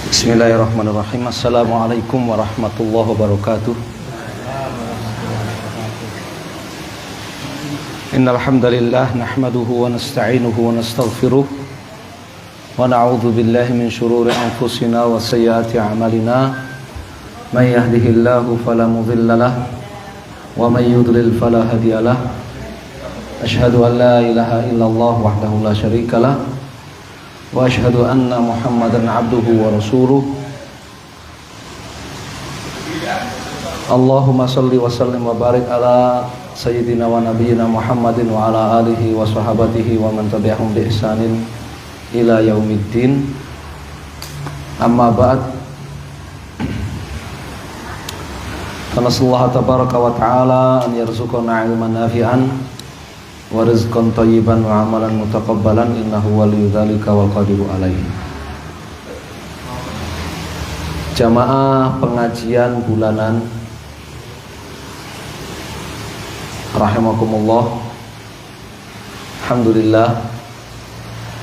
Bismillahirrahmanirrahim. Assalamualaikum warahmatullahi wabarakatuh. Innal hamdalillah nahmaduhu wa nasta'inuhu wa nastaghfiruh wa na'udzu billahi min shururi anfusina wa sayyiati a'malina. May yahdihillahu fala mudilla lahu wa may yudlil fala hadiya lahu. Asyhadu an la ilaha illallah wahdahu la syarika lahu wa asyhadu anna Muhammadan abduhu wa rasuluh. Allahumma salli wa sallim wa barik ala sayyidina wa nabiyyina Muhammadin wa ala alihi wa sahabatihi wa man tabi'ahum bi ihsanin ila yaumiddin. Amma ba'd. Nasallahu tabaraka wa ta'ala an yarzuqana ilman nafi'an wa rizqan thayyiban wa amalan mutaqabbalan innahu waliyyu dzalika wal qadiru alaihi. Jamaah pengajian bulanan rahimakumullah. Alhamdulillah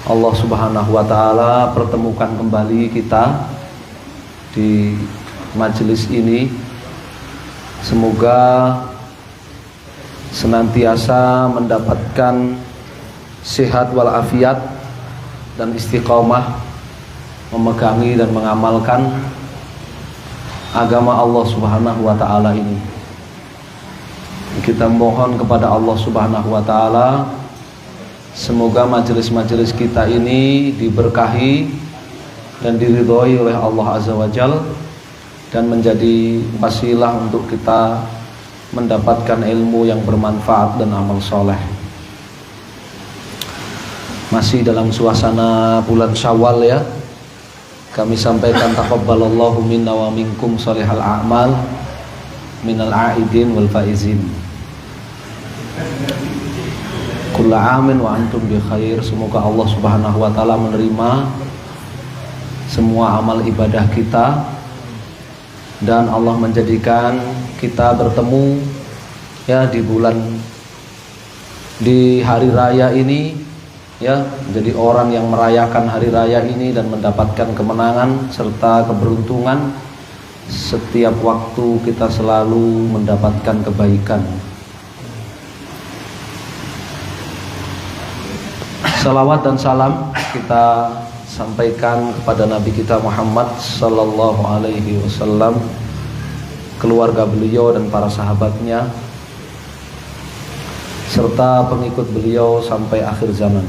Allah Subhanahu wa taala pertemukan kembali kita di majelis ini. Semoga senantiasa mendapatkan sehat walafiat dan istiqomah memegangi dan mengamalkan agama Allah Subhanahu wa taala ini. Kita mohon kepada Allah Subhanahu wa taala semoga majelis-majelis kita ini diberkahi dan diridhoi oleh Allah Azza wa Jalla dan menjadi wasilah untuk kita mendapatkan ilmu yang bermanfaat dan amal soleh. Masih dalam suasana bulan Syawal ya. Kami sampaikan taqabbalallahu minna wa minkum shalihal a'mal minal a'idin wal faizin. Kullu amin wa antum bi khair. Semoga Allah Subhanahu wa taala menerima semua amal ibadah kita dan Allah menjadikan kita bertemu ya di hari raya ini ya, menjadi orang yang merayakan hari raya ini dan mendapatkan kemenangan serta keberuntungan. Setiap waktu kita selalu mendapatkan kebaikan. Salawat dan salam kita sampaikan kepada Nabi kita Muhammad sallallahu alaihi wasallam, keluarga beliau dan para sahabatnya serta pengikut beliau sampai akhir zaman.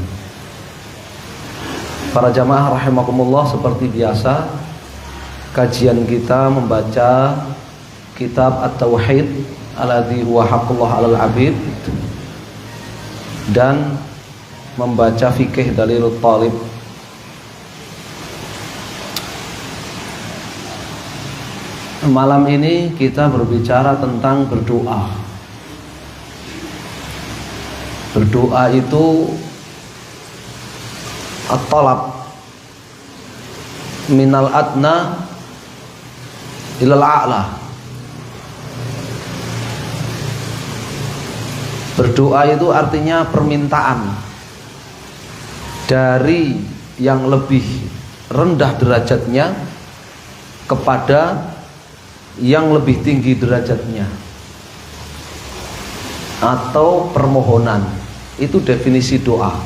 Para jamaah rahimakumullah, seperti biasa kajian kita membaca kitab At-Tauhid alladzi huwa haqqullah 'alal 'abid dan membaca fikih Dalilul Talib. Malam ini kita berbicara tentang berdoa. Berdoa itu at-talab minal adna ilal a'la. Berdoa itu artinya permintaan dari yang lebih rendah derajatnya kepada yang lebih tinggi derajatnya, atau permohonan. Itu definisi doa.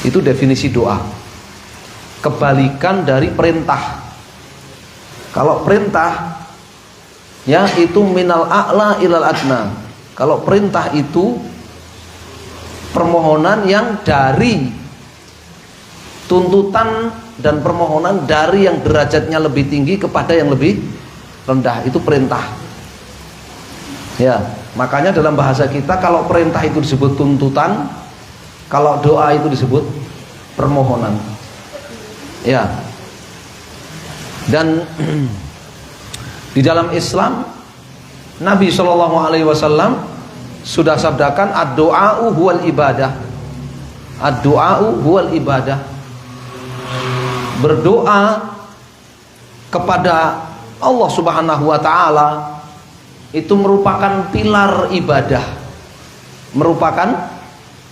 Itu definisi doa. Kebalikan dari perintah. Kalau perintah ya itu minal a'la ilal adna. Kalau perintah itu permohonan yang dari tuntutan dan permohonan dari yang derajatnya lebih tinggi kepada yang lebih rendah. Itu perintah ya. Makanya dalam bahasa kita kalau perintah itu disebut tuntutan, kalau doa itu disebut permohonan ya. Dan di dalam Islam Nabi SAW sudah sabdakan ad-du'a'u huwal ibadah. Ad-du'a'u huwal ibadah. Berdoa kepada Allah Subhanahu wa taala itu merupakan pilar ibadah, merupakan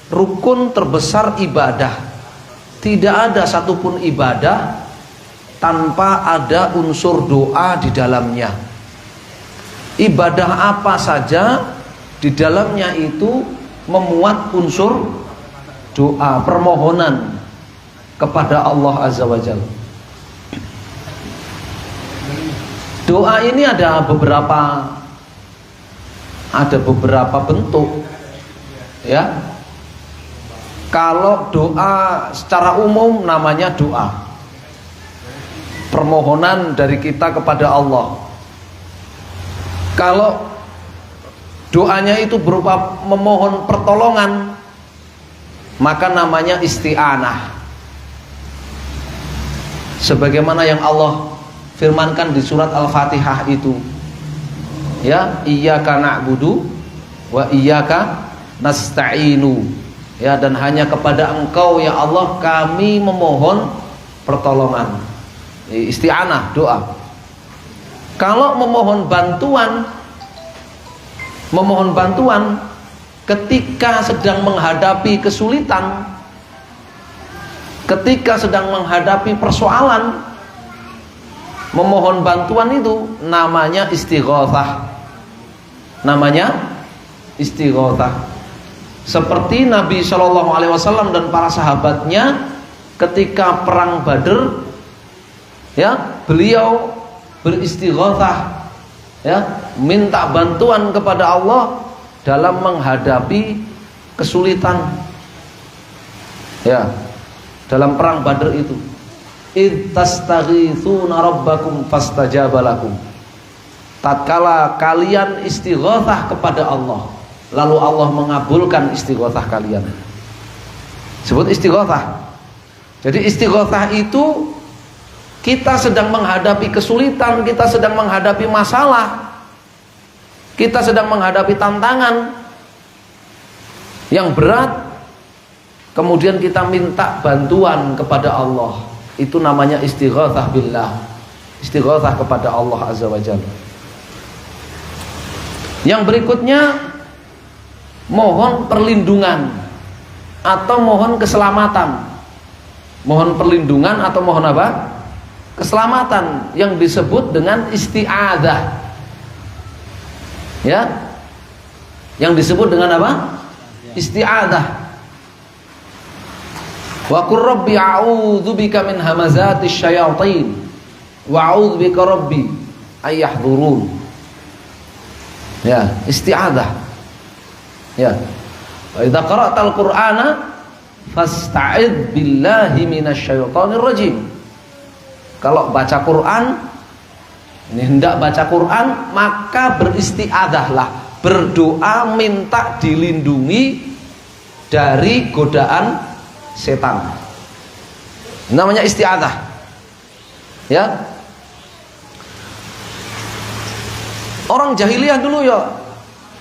rukun terbesar ibadah. Tidak ada satupun ibadah tanpa ada unsur doa di dalamnya. Ibadah apa saja di dalamnya itu memuat unsur doa, permohonan kepada Allah Azza wa Jalla. Doa ini ada beberapa bentuk, ya. Kalau doa secara umum namanya doa, permohonan dari kita kepada Allah. Kalau doanya itu berupa memohon pertolongan, maka namanya isti'anah. Sebagaimana yang Allah firmankan di surat Al-Fatihah itu, ya, iyyaka na'budu wa iyyaka nasta'inu, ya, dan hanya kepada Engkau ya Allah kami memohon pertolongan. Isti'anah, doa. Kalau memohon bantuan ketika sedang menghadapi kesulitan, ketika sedang menghadapi persoalan, memohon bantuan itu namanya istighatsah. Namanya istighatsah. Seperti Nabi Shallallahu Alaihi Wasallam dan para sahabatnya ketika perang Badr, ya, beliau beristighatsah, ya, minta bantuan kepada Allah dalam menghadapi kesulitan, ya, dalam perang Badr itu. Id tastaghitsuna rabbakum fastajaba lakum. Tatkala kalian istighatsah kepada Allah, lalu Allah mengabulkan istighatsah kalian. Sebut istighatsah. Jadi istighatsah itu kita sedang menghadapi kesulitan, kita sedang menghadapi masalah, kita sedang menghadapi tantangan yang berat, kemudian kita minta bantuan kepada Allah. Itu namanya istighatsah billah, istighatsah kepada Allah Azza wa Jalla. Yang berikutnya, mohon perlindungan atau mohon keselamatan. Mohon perlindungan atau mohon apa? Keselamatan, yang disebut dengan isti'adzah, ya, yang disebut dengan apa? Isti'adzah. Wa qur rabbi a'udzubika min hamazatis syayatin wa a'udzubika rabbi ay yahdurun. Ya, isti'adzah. Ya. Wa idza qara'tal Qur'ana fasta'idz billahi minasyaitonir rajim. Kalau baca Quran, ini hendak baca Quran, maka beristi'adzahlah, berdoa minta dilindungi dari godaan setan. Namanya isti'adzah. Ya. Orang jahiliyah dulu ya,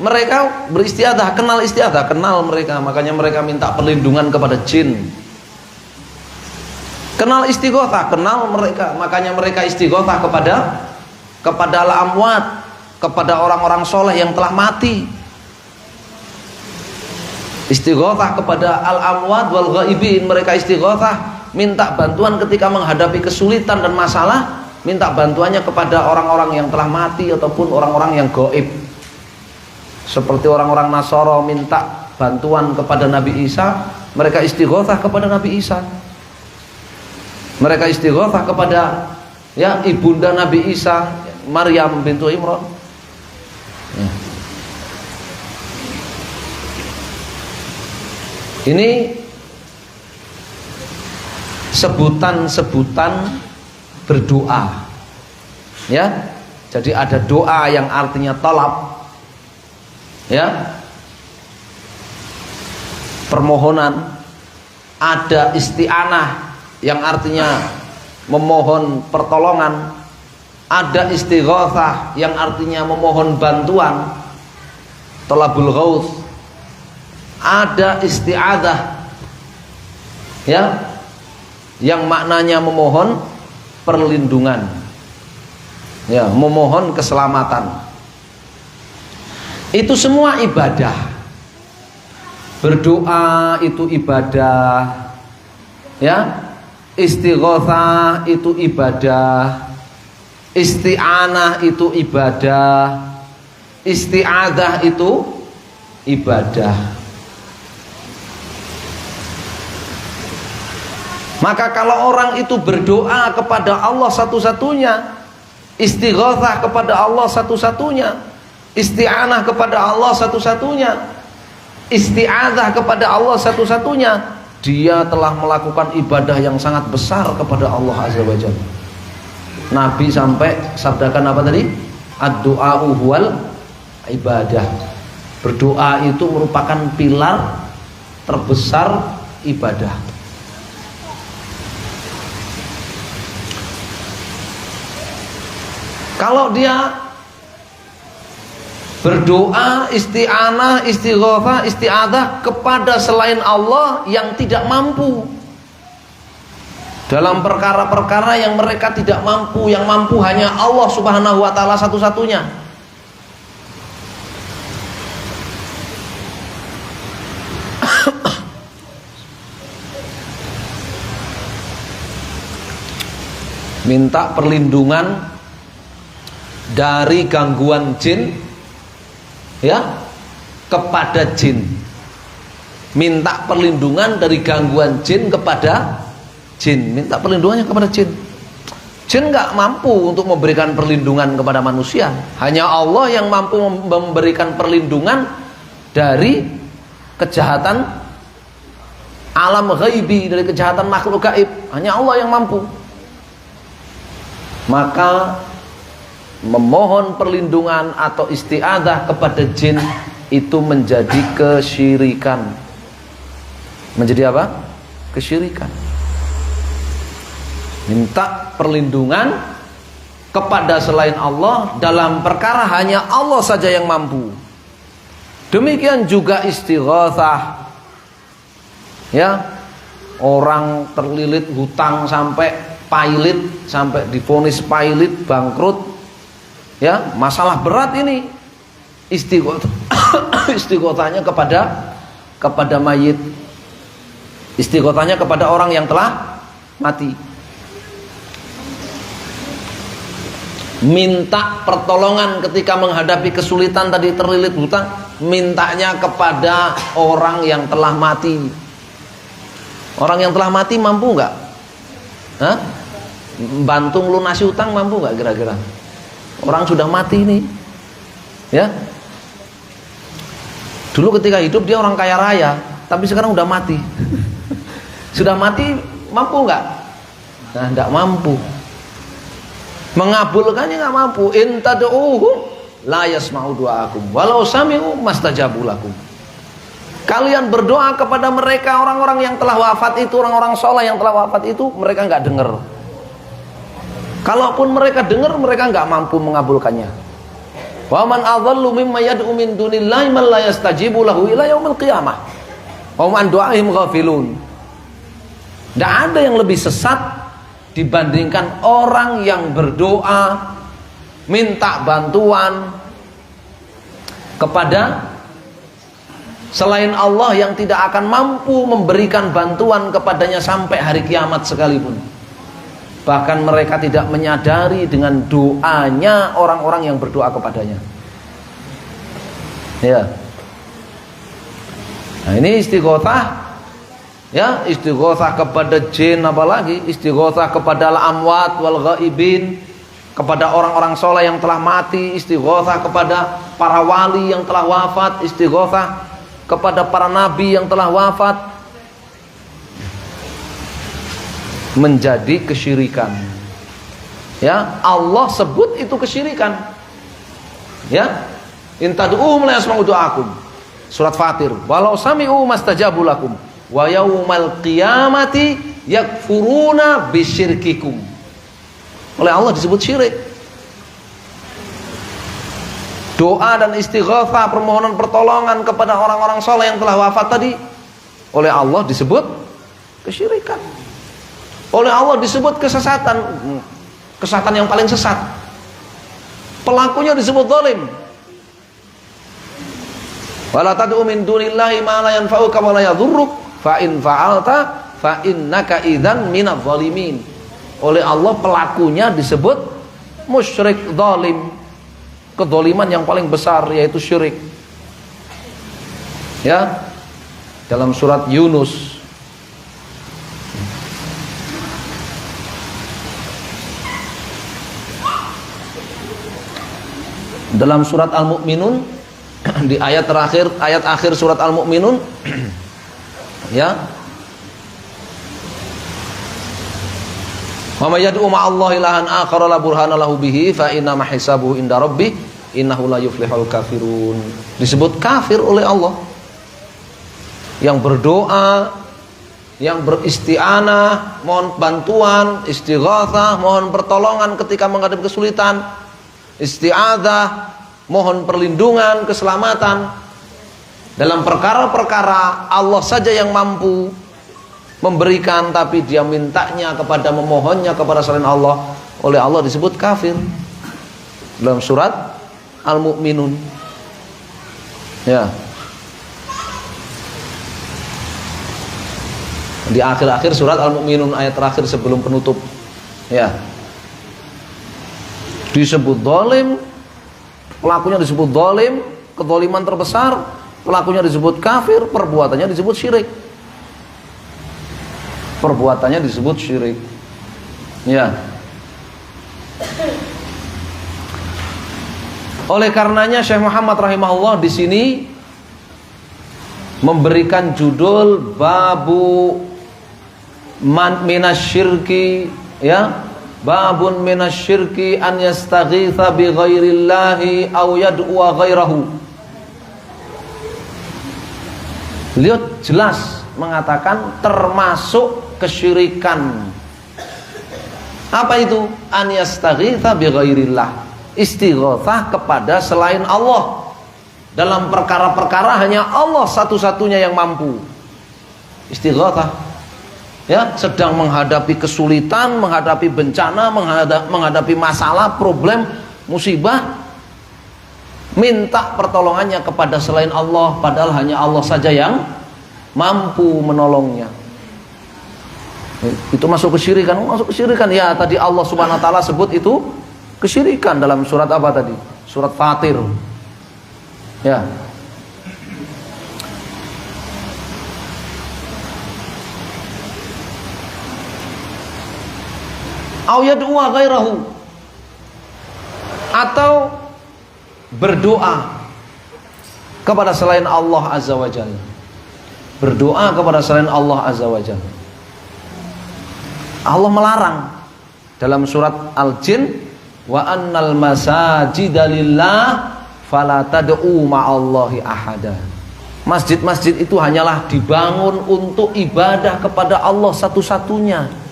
mereka beristi'adzah, kenal isti'adzah, kenal mereka, makanya mereka minta perlindungan kepada jin. Kenal istighatsah, kenal mereka, makanya mereka istighatsah kepada al-amwat, kepada orang-orang soleh yang telah mati. Istighatsah kepada al-amwat wal ghaibin, mereka istighatsah minta bantuan ketika menghadapi kesulitan dan masalah, minta bantuannya kepada orang-orang yang telah mati ataupun orang-orang yang gaib. Seperti orang-orang Nasara minta bantuan kepada Nabi Isa, mereka istighatsah kepada Nabi Isa. Mereka istighatsah kepada, ya, ibunda Nabi Isa, Maryam bintu Imran. Ya. Ini sebutan-sebutan berdoa. Ya. Jadi ada doa yang artinya talab. Ya. Permohonan. Ada isti'anah yang artinya memohon pertolongan, ada istighatsah yang artinya memohon bantuan, talabul ghauts, ada isti'adzah, ya, yang maknanya memohon perlindungan, ya, memohon keselamatan. Itu semua ibadah. Berdoa itu ibadah, ya. Istighotsah itu ibadah, isti'anah itu ibadah, isti'adzah itu ibadah. Maka kalau orang itu berdoa kepada Allah satu-satunya, istighotsah kepada Allah satu-satunya, isti'anah kepada Allah satu-satunya, isti'adzah kepada Allah satu-satunya, dia telah melakukan ibadah yang sangat besar kepada Allah Azza wa Jalla. Nabi sampai sabdakan apa tadi? Ad-du'a'u huwal ibadah. Berdoa itu merupakan pilar terbesar ibadah. Kalau dia berdoa, isti'anah, istighotsah, isti'adzah kepada selain Allah yang tidak mampu dalam perkara-perkara yang mereka tidak mampu, yang mampu hanya Allah Subhanahu wa ta'ala satu-satunya, minta perlindungan dari gangguan jin, ya, kepada jin. Minta perlindungan dari gangguan jin kepada jin. Minta perlindungannya kepada jin. Jin nggak mampu untuk memberikan perlindungan kepada manusia. Hanya Allah yang mampu memberikan perlindungan dari kejahatan alam ghaibi, dari kejahatan makhluk gaib. Hanya Allah yang mampu. Maka memohon perlindungan atau isti'adzah kepada jin itu menjadi kesyirikan. Menjadi apa? Kesyirikan. Minta perlindungan kepada selain Allah dalam perkara hanya Allah saja yang mampu. Demikian juga istighotsah. Ya, orang terlilit hutang sampai pailit, sampai divonis pailit, bangkrut. Ya, masalah berat ini. Istighotsahnya kepada mayit. Istighotsahnya kepada orang yang telah mati. Minta pertolongan ketika menghadapi kesulitan tadi, terlilit hutang, mintanya kepada orang yang telah mati. Orang yang telah mati mampu nggak? Hah? Bantu melunasi hutang mampu nggak kira-kira? Orang sudah mati ini, ya. Dulu ketika hidup dia orang kaya raya, tapi sekarang udah mati. Sudah mati mampu nggak? Nah, nggak mampu. Mengabulkannya nggak mampu. In tad'uhum la yasma'u du'aakum walau sami'u mastajabu lakum. Kalian berdoa kepada mereka, orang-orang yang telah wafat itu, orang-orang soleh yang telah wafat itu, mereka nggak dengar. Kalaupun mereka dengar, mereka nggak mampu mengabulkannya. Wa man adhallu mimma yad'u min dunillahi man la yastajibu lahu ila yaumil qiyamah. Wa man du'aihim ghafilun. Tidak ada yang lebih sesat dibandingkan orang yang berdoa minta bantuan kepada selain Allah yang tidak akan mampu memberikan bantuan kepadanya sampai hari kiamat sekalipun. Bahkan mereka tidak menyadari dengan doanya orang-orang yang berdoa kepadanya. Ya. Nah, ini istighotsah. Ya, istighotsah kepada jin, apalagi istighotsah kepada al-amwat wal ghaibin, kepada orang-orang soleh yang telah mati, istighotsah kepada para wali yang telah wafat, istighotsah kepada para nabi yang telah wafat, menjadi kesyirikan. Ya, Allah sebut itu kesyirikan. Ya, in tad'uhum la yasma'u du'aakum. Surat Fatir. Walau sami'u mastajabu lakum wa yaumal qiyamati yakfuruna bisyirkikum. Oleh Allah disebut syirik. Doa dan istighatsah, permohonan pertolongan kepada orang-orang soleh yang telah wafat tadi, oleh Allah disebut kesyirikan. Oleh Allah disebut kesesatan, kesesatan yang paling sesat. Pelakunya disebut zalim. Wala tad'u min dunillahi ma la yanfa'uka wa la yadhurruk fa in fa'alta fa innaka idzan minadz zalimin. Oleh Allah pelakunya disebut musyrik zalim. Kedzaliman yang paling besar yaitu syirik. Ya. Dalam surat Yunus. Dalam surat Al-Mu'minun di ayat terakhir, ayat akhir surat Al-Mu'minun ya. Wa may yad'u ma'allahi ilahan akhar la burhana lahu bihi fa inna ma hisabuhu inda rabbih innahu la yuflihul kafirun. Disebut kafir oleh Allah. Yang berdoa, yang beristi'anah, mohon bantuan, istighatsah, mohon pertolongan ketika menghadapi kesulitan, isti'adzah, mohon perlindungan, keselamatan dalam perkara-perkara Allah saja yang mampu memberikan, tapi dia mintanya kepada, memohonnya kepada selain Allah, oleh Allah disebut kafir dalam surat Al-Mu'minun. Ya. Di akhir-akhir surat Al-Mu'minun ayat terakhir sebelum penutup. Ya. Disebut zalim, pelakunya disebut zalim, kedzaliman terbesar, pelakunya disebut kafir, perbuatannya disebut syirik. Perbuatannya disebut syirik. Ya. Oleh karenanya Syekh Muhammad rahimahullah di sini memberikan judul babu man minasyirki, ya, babun minasyirki an yastaghitha bi ghairillahi aw yad'u ghairahu. Beliau jelas mengatakan termasuk kesyirikan. Apa itu? An yastaghitha bi ghairillah. Istighatsah kepada selain Allah. Dalam perkara-perkara hanya Allah satu-satunya yang mampu. Istighatsah. Ya, sedang menghadapi kesulitan, menghadapi bencana, menghadapi masalah, problem, musibah, minta pertolongannya kepada selain Allah, padahal hanya Allah saja yang mampu menolongnya. Itu masuk kesyirikan. Masuk kesyirikan. Ya, tadi Allah Subhanahu wa taala sebut itu kesyirikan dalam surat apa tadi? Surat Fatir. Ya. Au yad'u ghairahu, atau berdoa kepada selain Allah Azza wa Jalla. Berdoa kepada selain Allah Azza wa Jalla. Allah melarang dalam surat Al-Jin, wa annal masajida lillah fala tad'u ma'allahi ahada. Masjid-masjid itu hanyalah dibangun untuk ibadah kepada Allah satu-satunya.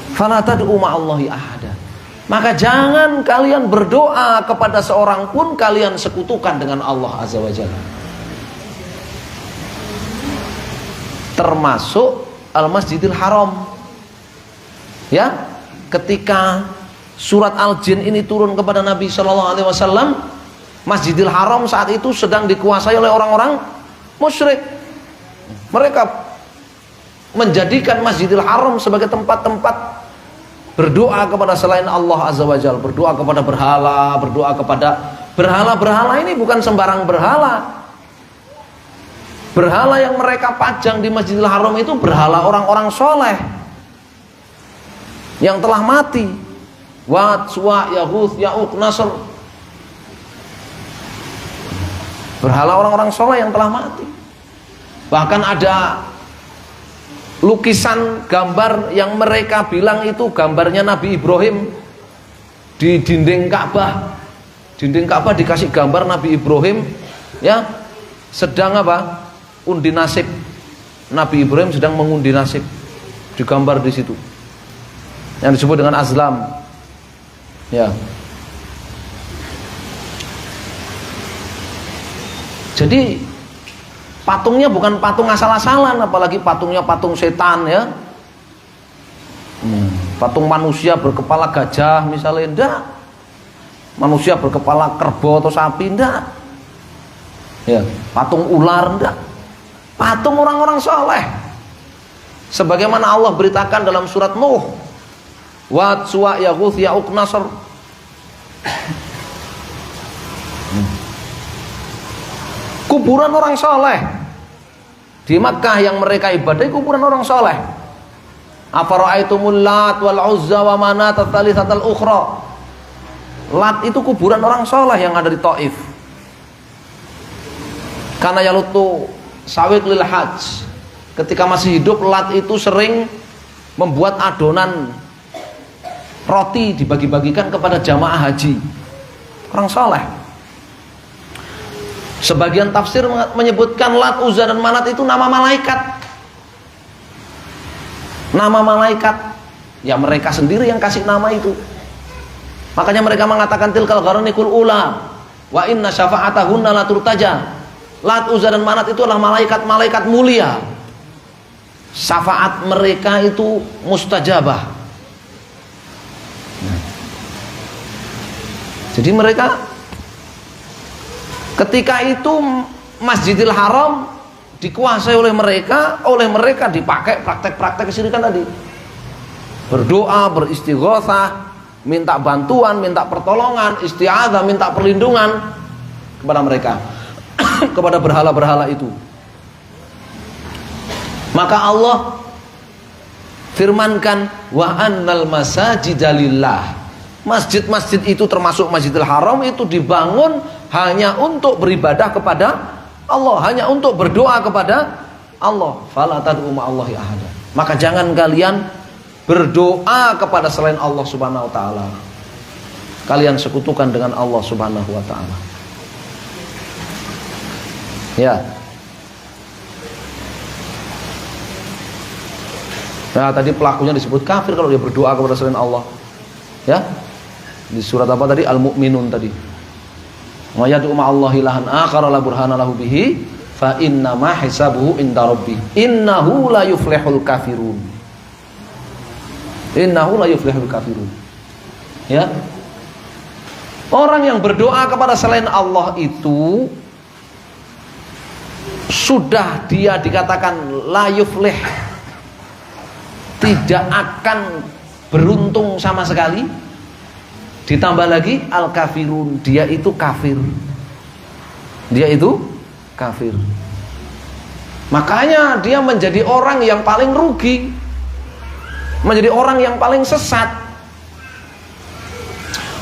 Fala tad'u ma'allahi ahada. Maka jangan kalian berdoa kepada seorang pun kalian sekutukan dengan Allah Azza wa Jalla. Termasuk Al-Masjidil Haram. Ya, ketika surat Al-Jin ini turun kepada Nabi Shallallahu Alaihi Wasallam, Masjidil Haram saat itu sedang dikuasai oleh orang-orang musyrik. Mereka menjadikan Masjidil Haram sebagai tempat-tempat berdoa kepada selain Allah Azza wa Jalla, berdoa kepada berhala, berdoa kepada berhala-berhala. Ini bukan sembarang berhala. Berhala yang mereka pajang di Masjidil Haram itu berhala orang-orang soleh yang telah mati. Wat, Suwa, Yaghus, Ya'uq, Nasr. Berhala orang-orang soleh yang telah mati. Bahkan ada lukisan gambar yang mereka bilang itu gambarnya Nabi Ibrahim di dinding Ka'bah. Dinding Ka'bah dikasih gambar Nabi Ibrahim, ya, sedang apa? Undi nasib. Nabi Ibrahim sedang mengundi nasib. Digambar di situ. Yang disebut dengan azlam. Ya. Jadi patungnya bukan patung asal-asalan, apalagi patungnya patung setan, ya. Patung manusia berkepala gajah misalnya, enggak. Manusia berkepala kerbau atau sapi, enggak. Ya, patung ular, enggak. Patung orang-orang soleh. Sebagaimana Allah beritakan dalam surat Nuh, Wad, Suwa, Yaghuth, Ya'uq, Nasr. Kuburan orang soleh di Makkah yang mereka ibadahi kuburan orang soleh. Afara'aitumul Lat wal Uzza wa Manat ats-tsalitsatal ukhra. Lat itu kuburan orang soleh yang ada di Taif. Karena yalutu sawit lil hajj. Ketika masih hidup, Lat itu sering membuat adonan roti dibagi-bagikan kepada jamaah haji. Orang soleh. Sebagian tafsir menyebutkan Lat, Uzza dan Manat itu nama malaikat. Nama malaikat. Ya mereka sendiri yang kasih nama itu. Makanya mereka mengatakan tilkal gharaniqul ula wa inna syafa'atahunna la turtaja. Lat, Uzza dan Manat itu adalah malaikat-malaikat mulia. Syafaat mereka itu mustajabah. Jadi mereka ketika itu Masjidil Haram dikuasai oleh mereka dipakai praktek-praktek kesyirikan tadi. Berdoa, beristighatsah, minta bantuan, minta pertolongan, isti'adzah, minta perlindungan kepada mereka, kepada berhala-berhala itu. Maka Allah firmankan wa annal masajida lillah. Masjid-masjid itu termasuk Masjidil Haram itu dibangun hanya untuk beribadah kepada Allah, hanya untuk berdoa kepada Allah. Fala tad'u ma'allahi ahada. Maka jangan kalian berdoa kepada selain Allah Subhanahu wa taala. Kalian sekutukan dengan Allah Subhanahu wa taala. Ya. Nah, tadi pelakunya disebut kafir kalau dia berdoa kepada selain Allah. Ya. Di surat apa tadi? Al-Mu'minun tadi. Wa yad'u ma'allahi ilahan akhar la burhana lahu bihi fa inna ma hisabuhu inda rabbih. Innahu la yuflihul kafirun. Innahu la yuflihul kafirun. Ya. Orang yang berdoa kepada selain Allah itu sudah dia dikatakan la yuflih, tidak akan beruntung sama sekali. Ditambah lagi al-kafirun, dia itu kafir. Dia itu kafir. Makanya dia menjadi orang yang paling rugi, menjadi orang yang paling sesat.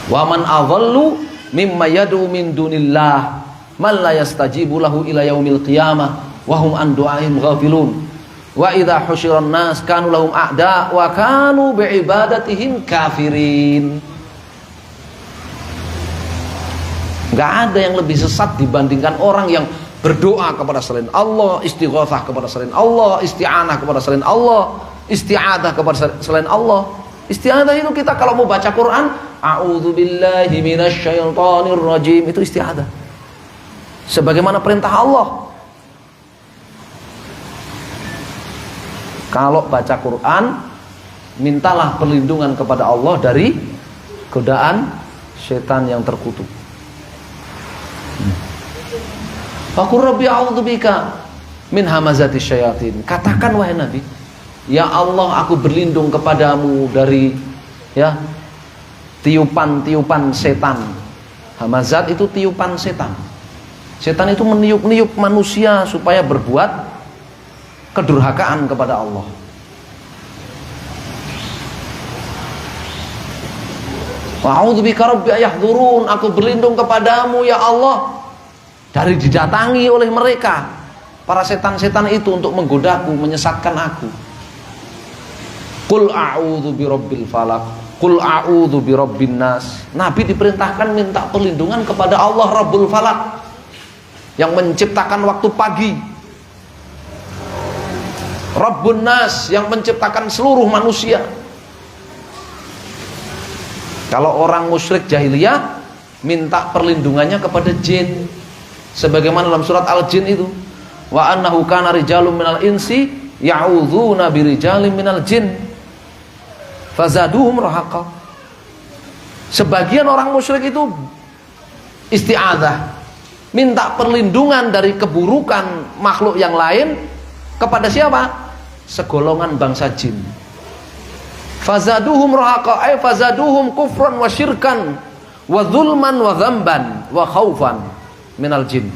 Wa man adhallu mimma yad'u min dunillah man la yastajibu lahu ila yaumil qiyamah wa hum an du'aihim ghafilun. Wa idza husyiran nas kanu lahum a'da wa kanu bi'ibadatihim kafirin. Gak ada yang lebih sesat dibandingkan orang yang berdoa kepada selain Allah, istighatsah kepada selain Allah, isti'anah kepada selain Allah, isti'adzah kepada selain Allah. Isti'adzah itu kita kalau mau baca Quran, a'udzubillahi minasyaitonir rajim, itu isti'adzah. Sebagaimana perintah Allah. Kalau baca Quran, mintalah perlindungan kepada Allah dari godaan setan yang terkutuk. Faqur rabbi a'udzubika min hamazati syayatin. Katakan wahai Nabi, ya Allah, aku berlindung kepadamu dari ya tiupan-tiupan setan. Hamazat itu tiupan setan. Setan itu meniup-niup manusia supaya berbuat kedurhakaan kepada Allah. Wa'udzubika rabbi ayahdurun. Aku berlindung kepadamu ya Allah dari didatangi oleh mereka, para setan-setan itu untuk menggodaku, menyesatkan aku. Qul a'udzu birabbil falaq, qul a'udzu birabbin nas. Nabi diperintahkan minta perlindungan kepada Allah Rabbul Falaq, yang menciptakan waktu pagi, Rabbun nas, yang menciptakan seluruh manusia. Kalau orang musyrik jahiliyah minta perlindungannya kepada jin, sebagaimana dalam surat Al-Jin itu, wa annahu kana rijalun minal insi ya'udzuna birijalin minal jin fazaduhum rahaqa. Sebagian orang musyrik itu isti'adzah, minta perlindungan dari keburukan makhluk yang lain kepada siapa? segolongan bangsa jin. Fazaduhum rahaqa ay fazaduhum kufran wa syirkan wa zulman wa dzamban wa khaufan minal jin.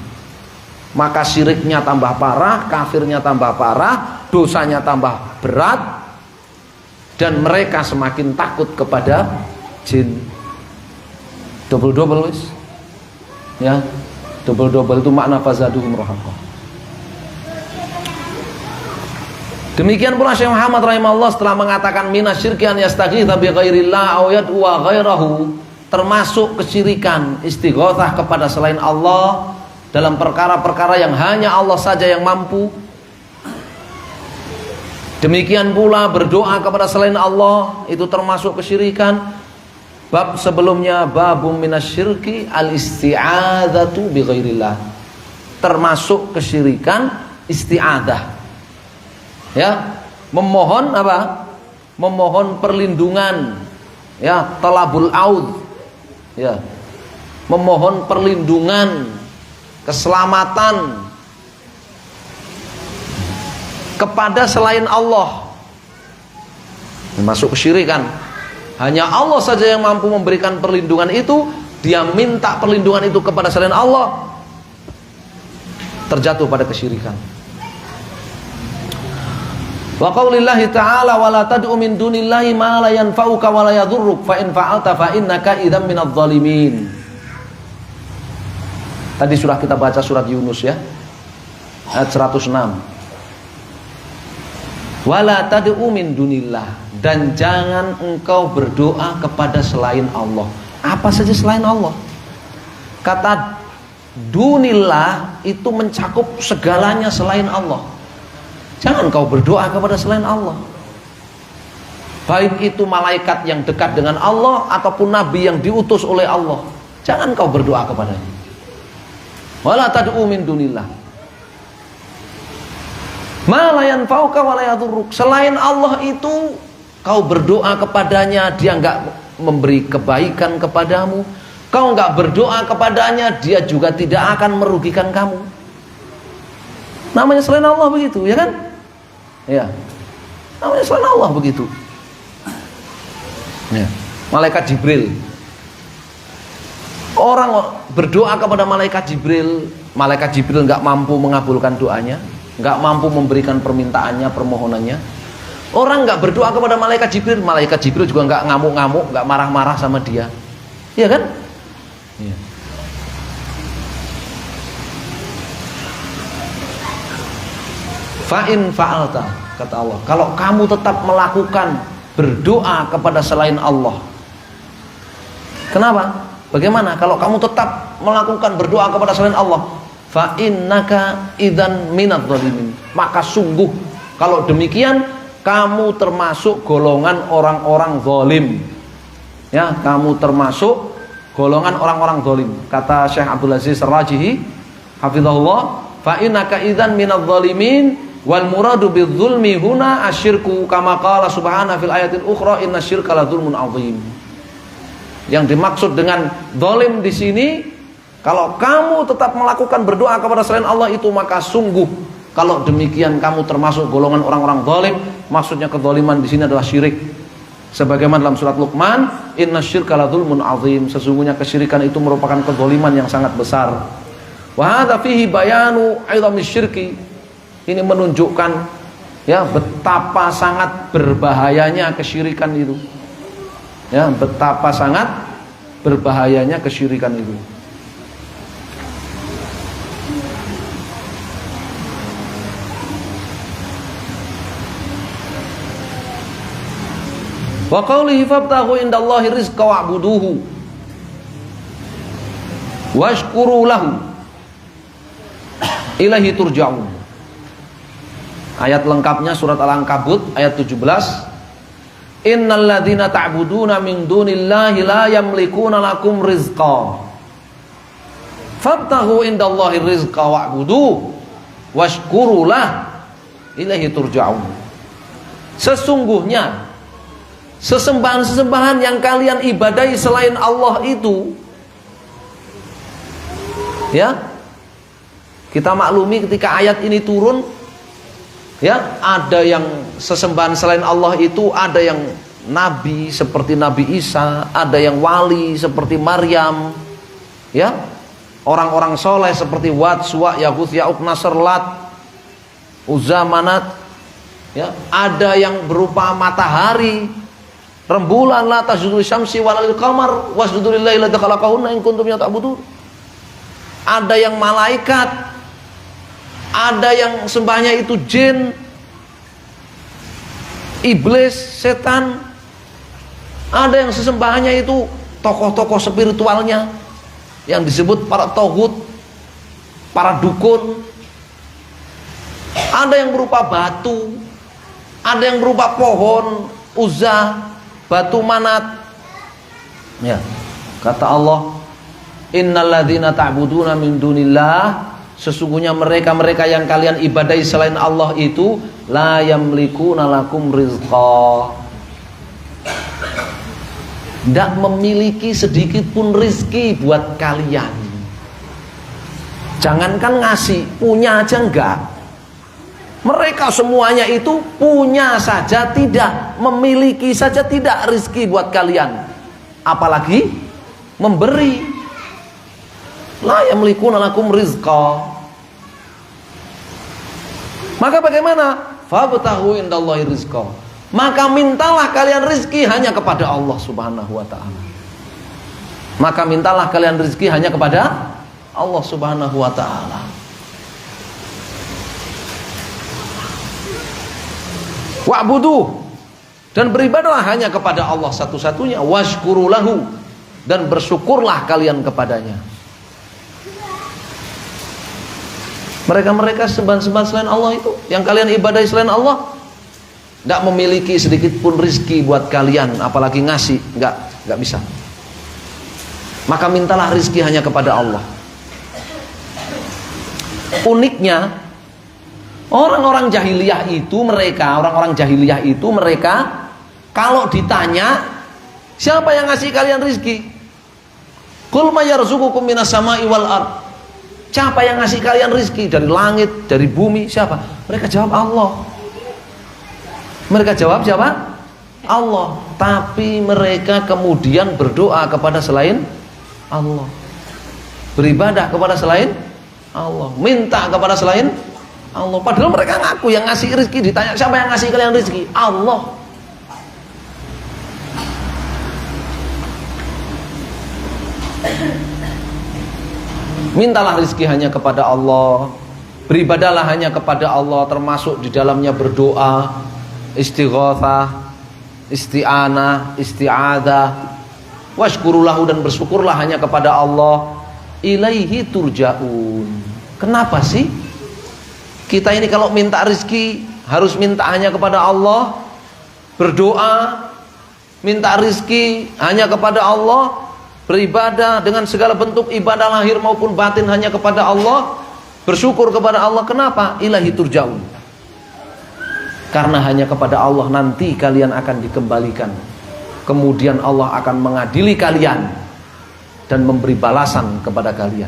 Maka syiriknya tambah parah, kafirnya tambah parah, dosanya tambah berat, dan mereka semakin takut kepada jin. Double-double wis. Ya, double-double itu makna fazaduhum rahaqa. Demikian pula Syekh Muhammad rahimahullah setelah mengatakan minasyirki an yastaghitsa bi ghairillah aw yad'u ghairahu, termasuk kesyirikan istighatsah kepada selain Allah dalam perkara-perkara yang hanya Allah saja yang mampu. Demikian pula berdoa kepada selain Allah itu termasuk kesyirikan. Bab sebelumnya babum minasyirki al-isti'adzatu bi ghairillah, termasuk kesyirikan isti'adzah. Ya, memohon apa? Memohon perlindungan. Ya, talabul aud. Ya. Memohon perlindungan, keselamatan kepada selain Allah. Masuk kesyirikan. Hanya Allah saja yang mampu memberikan perlindungan itu, dia minta perlindungan itu kepada selain Allah, terjatuh pada kesyirikan. Wa qaulillahi ta'ala wa la tad'u min dunillahi ma la yanfa'uka wa la yadhurruk fa in fa'alta fa innaka idzam minadh dhalimin. Tadi sudah kita baca surat Yunus ya, ayat 106. Wa la tad'u min dunillah, dan jangan engkau berdoa kepada selain Allah. Apa saja selain Allah. Kata dunillah itu mencakup segalanya selain Allah. Jangan kau berdoa kepada selain Allah. Baik itu malaikat yang dekat dengan Allah ataupun nabi yang diutus oleh Allah, jangan kau berdoa kepadanya. Wala tad'u min dunillah ma la yanfa'uka wa la yadhurruk. Selain Allah itu kau berdoa kepadanya, dia enggak memberi kebaikan kepadamu. Kau enggak berdoa kepadanya, dia juga tidak akan merugikan kamu. Namanya selain Allah begitu, ya kan? Ya, namanya selain Allah begitu. Ya. Malaikat Jibril, orang berdoa kepada malaikat Jibril nggak mampu mengabulkan doanya, nggak mampu memberikan permintaannya, permohonannya. Orang nggak berdoa kepada malaikat Jibril juga nggak ngamuk-ngamuk, nggak marah-marah sama dia, iya kan? Ya. Fa'in fa'alta, kata Allah, kalau kamu tetap melakukan berdoa kepada selain Allah. Kenapa? Bagaimana kalau kamu tetap melakukan berdoa kepada selain Allah? Fa'innaka idzan minadh dhalimin, maka sungguh kalau demikian kamu termasuk golongan orang-orang zalim. Ya, kamu termasuk golongan orang-orang zalim. Kata Syekh Abdul Aziz Ar-Rajihi hafizahullah, fa'innaka idzan minadh dhalimin. Wal muradu bidzulmi huna asyirku kama qala subhanahu fil ayatil ukhra innasyirka la dzulmun adzim. Yang dimaksud dengan zalim di sini, kalau kamu tetap melakukan berdoa kepada selain Allah itu, maka sungguh kalau demikian kamu termasuk golongan orang-orang zalim. Maksudnya kezaliman di sini adalah syirik. Sebagaimana dalam surat Luqman, innasyirka la dzulmun adzim, sesungguhnya kesyirikan itu merupakan kezaliman yang sangat besar. Wa hadza fihi bayanu 'idhami syirki. Ini menunjukkan ya betapa sangat berbahayanya kesyirikan itu. Ya, betapa sangat berbahayanya kesyirikan itu. Wa qawlihi fabtaghu indallahi rizqa wa'buduhu washkuru lahu ilaihi turja'un. Ayat lengkapnya surat Al-Ankabut ayat 17. Innal ladzina ta'buduna min dunillahi la yamlikuna lakum rizqa fabtaghu indallahi rizqa wa'budu washkuru lah ilaihi turja'un. Sesungguhnya sesembahan-sesembahan yang kalian ibadahi selain Allah itu, ya, kita maklumi ketika ayat ini turun, Ya, ada yang sesembahan selain Allah itu, ada yang nabi seperti Nabi Isa, ada yang wali seperti Maryam, ya, orang-orang soleh seperti Wad, Suwa, Yaghus, Ya'uq, Nasr, Lat, Uzza, Manat, ya, ada yang berupa matahari, rembulan, la tasjudu syamsi walal qamar wasjudu lillahi alladzi khalaqahunna in kuntum ta'budun. Ada yang malaikat, ada yang sembahnya itu jin, iblis, setan, ada yang sesembahannya itu tokoh-tokoh spiritualnya yang disebut para toghut, para dukun. Ada yang berupa batu, ada yang berupa pohon, Uzza, batu Manat. Ya, kata Allah, innalladzina ta'buduna min dunillah, sesungguhnya mereka-mereka yang kalian ibadahi selain Allah itu la yamlikuna lakum rizqa, tidak memiliki sedikit pun rizki buat kalian. Jangankan ngasih, punya aja enggak. Mereka semuanya itu punya saja tidak, memiliki saja tidak rizki buat kalian, apalagi memberi. La yamlikuna lakum rizqa. Maka bagaimana? Fabtaghu indallahi rizqa. Maka mintalah kalian rizki hanya kepada Allah Subhanahu wa ta'ala. Maka mintalah kalian rizki hanya kepada Allah Subhanahu wa ta'ala. Wa'buduh, dan beribadahlah hanya kepada Allah satu-satunya. Washkuru lahu, dan bersyukurlah kalian kepadanya. Mereka-mereka sembahan-sembahan selain Allah itu, yang kalian ibadahi selain Allah, tidak memiliki sedikit pun rizki buat kalian, apalagi ngasih, nggak bisa. Maka mintalah rizki hanya kepada Allah. Uniknya, orang-orang jahiliyah itu mereka kalau ditanya siapa yang ngasih kalian rizki, qul may yarzuqukum minas sama'i wal ard, siapa yang ngasih kalian rizki dari langit, dari bumi, siapa? Mereka jawab Allah. Mereka jawab siapa? Allah. Tapi mereka kemudian berdoa kepada selain Allah, beribadah kepada selain Allah, minta kepada selain Allah. Padahal mereka ngaku yang ngasih rezeki. Ditanya siapa yang ngasih kalian rezeki? Allah. Mintalah rezeki hanya kepada Allah, beribadahlah hanya kepada Allah, termasuk di dalamnya berdoa, istighatsah, isti'anah, isti'adzah. Washkurulahu, dan bersyukurlah hanya kepada Allah. Ilaihi turja'un. Kenapa sih kita ini kalau minta rezeki harus minta hanya kepada Allah, berdoa minta rezeki hanya kepada Allah, beribadah dengan segala bentuk ibadah lahir maupun batin hanya kepada Allah, bersyukur kepada Allah? Kenapa? Ilahi turja'un. Karena hanya kepada Allah nanti kalian akan dikembalikan. Kemudian Allah akan mengadili kalian dan memberi balasan kepada kalian.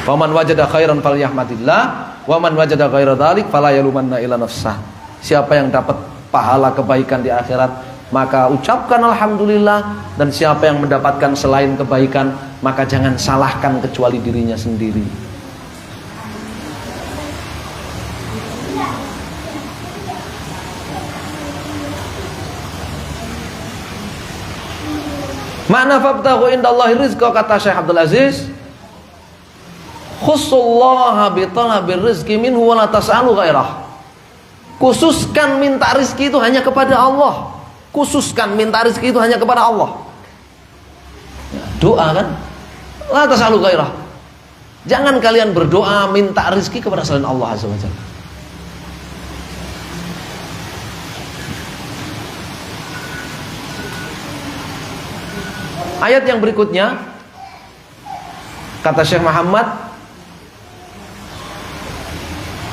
Faman wajada khairan falyahmadillah, wa man wajada ghaira dzalik fala yalumanna ila nafsah. Siapa yang dapat pahala kebaikan di akhirat, maka ucapkan alhamdulillah, dan siapa yang mendapatkan selain kebaikan, maka jangan salahkan kecuali dirinya sendiri. Makna fabtaghu indallahi rizqa, kata Syekh Abdul Aziz, khusullaha bi talabir rizqi minhu wa la tas'alu ghairah. Khususkan minta rizki itu hanya kepada Allah. Khususkan minta rizki itu hanya kepada Allah. Ya, doa kan? La tas'alu ghairah. Jangan kalian berdoa minta rizki kepada selain Allah Azza wa Jalla. Ayat yang berikutnya, kata Syekh Muhammad,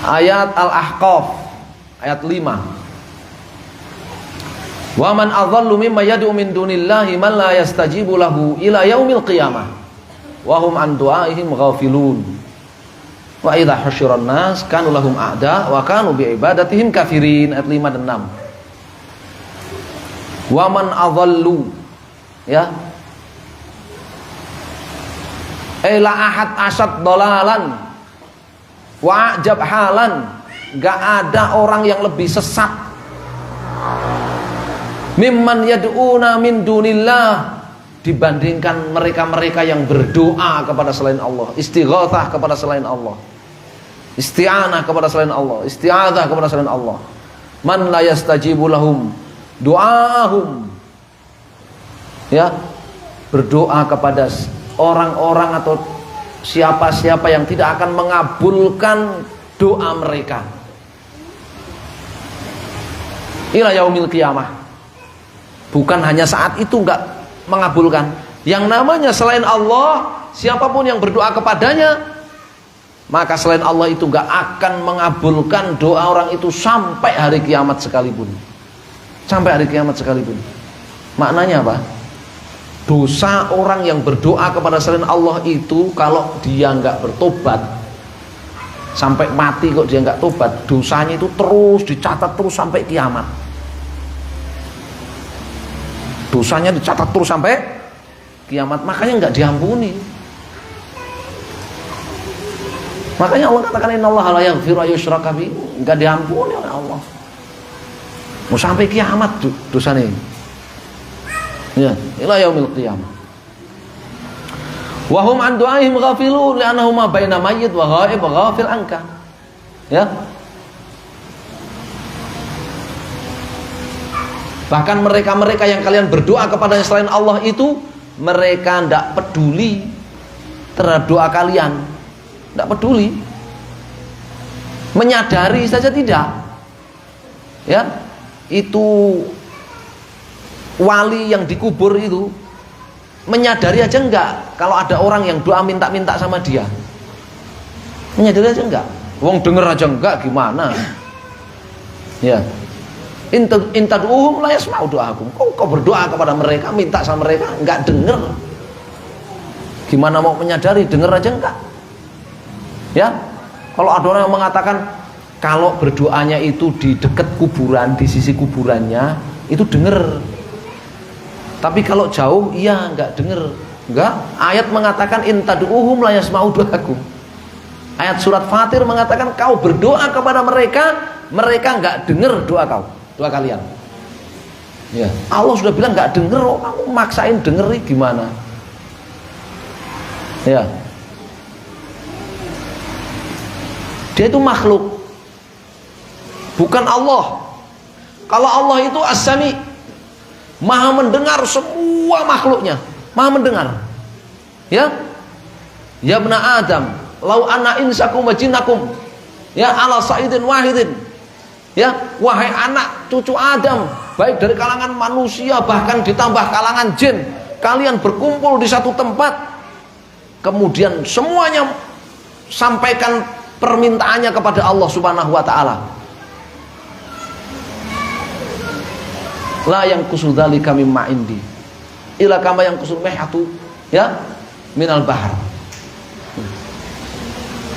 ayat Al-Ahqaf ayat 5. Wa man adhallu mimma yad'u min dunillahi man la yastajibu lahu ila yaumil qiyamah wa hum an du'aihim ghafilun. Wa idza husyiran nas kanu lahum a'da wa kanu bi ibadatihim kafirin. Ayat 5 dan 6. Wa man adhallu, ya, la ahad asad dalalan wa ajab halan. Gak ada orang yang lebih sesat mimman yad'una min dunillah, dibandingkan mereka-mereka yang berdoa kepada selain Allah, istighatsah kepada selain Allah, isti'anah kepada selain Allah, isti'adzah kepada selain Allah. Man la yastajibu lahum du'ahum, ya, berdoa kepada orang-orang atau siapa-siapa yang tidak akan mengabulkan doa mereka ila yaumil qiyamah. Bukan hanya saat itu enggak mengabulkan, yang namanya selain Allah, siapapun yang berdoa kepadanya, maka selain Allah itu enggak akan mengabulkan doa orang itu sampai hari kiamat sekalipun. Sampai hari kiamat sekalipun. Maknanya apa? Dosa orang yang berdoa kepada selain Allah itu, kalau dia enggak bertobat sampai mati, kok dia enggak tobat, dosanya itu terus dicatat terus sampai kiamat. Dosanya dicatat terus sampai kiamat, makanya enggak diampuni. Makanya Allah katakan innallaha la yaghfiru ayyushraka bihi, enggak diampuni oleh Allah. Mau sampai kiamat dosanya. Ya, ila yaumil qiyamah. Wa hum an du'aihim ghafilun li'annahu ma baina mayyit wa ghaib ghafil anka. Ya. Bahkan mereka-mereka yang kalian berdoa kepadanya selain Allah itu, mereka tidak peduli terhadap doa kalian, tidak peduli, menyadari saja tidak. Ya, itu wali yang dikubur itu menyadari aja enggak kalau ada orang yang doa minta-minta sama dia, menyadari aja enggak. Wong denger aja enggak, gimana? Ya. Intad'uhum la yasma'u du'akum. Kau berdoa kepada mereka, minta sama mereka, enggak denger. Gimana mau menyadari? Denger aja enggak. Ya. Kalau ada orang yang mengatakan kalau berdoanya itu di dekat kuburan, di sisi kuburannya, itu denger. Tapi kalau jauh, iya enggak denger. Enggak. Ayat mengatakan intad'uhum la yasma'u du'akum. Ayat surat Fatir mengatakan kau berdoa kepada mereka, mereka enggak denger doa kau. Doa kalian. Ya. Allah sudah bilang nggak denger, oh, kamu maksain dengeri gimana? Ya. Dia itu makhluk, bukan Allah. Kalau Allah itu as-sami, maha mendengar semua makhluknya, maha mendengar. Ya. Ya bna Adam, lau anna insakum wa jinnakum, ya ala sa'idin wahidin. Ya, wahai anak cucu Adam, baik dari kalangan manusia bahkan ditambah kalangan jin, kalian berkumpul di satu tempat, kemudian semuanya sampaikan permintaannya kepada Allah Subhanahu wa taala. La yang kusudzalika mimma indi ila kama yang kusul mehatu, ya, minal bahar.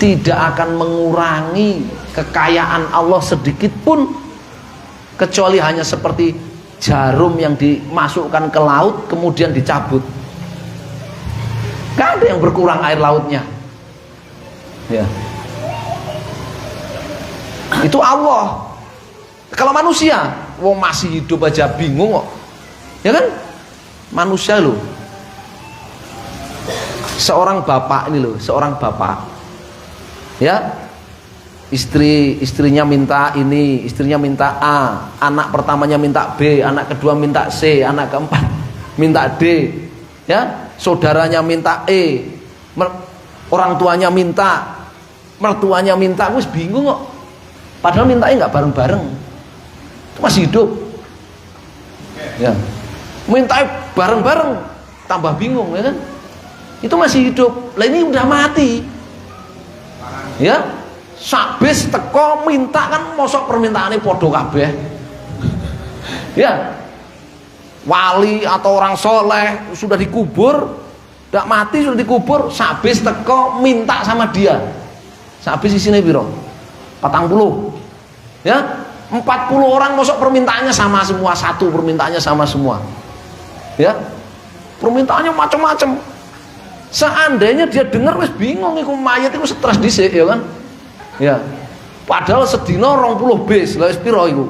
Tidak akan mengurangi kekayaan Allah sedikit pun, kecuali hanya seperti jarum yang dimasukkan ke laut kemudian dicabut. Gak ada yang berkurang air lautnya. Ya. Itu Allah. Kalau manusia, wong masih hidup aja bingung kok. Ya kan? Manusia loh. Seorang bapak ini loh, seorang bapak. Ya, istrinya minta ini, istrinya minta A, anak pertamanya minta B, anak kedua minta C, anak keempat minta D, ya, saudaranya minta E, orang tuanya minta, mertuanya minta, wis bingung kok. Padahal mintanya nggak bareng-bareng, itu masih hidup. Ya, minta bareng-bareng, tambah bingung, ya kan? Itu masih hidup. Lah ini udah mati. Ya, sabis teko minta kan mosok permintaannya podo kabeh. Ya, wali atau orang soleh sudah dikubur, tidak mati sudah dikubur, sabis teko minta sama dia. Habis isine piro? 40. Ya, 40 orang masuk permintaannya sama semua, satu permintaannya sama semua. Ya. Permintaannya macam-macam. Seandainya dia dengar wis bingung iku mayit iku stres dhisik ya kan. Ya. Padahal sedina 20 bis, lha wis piro iku?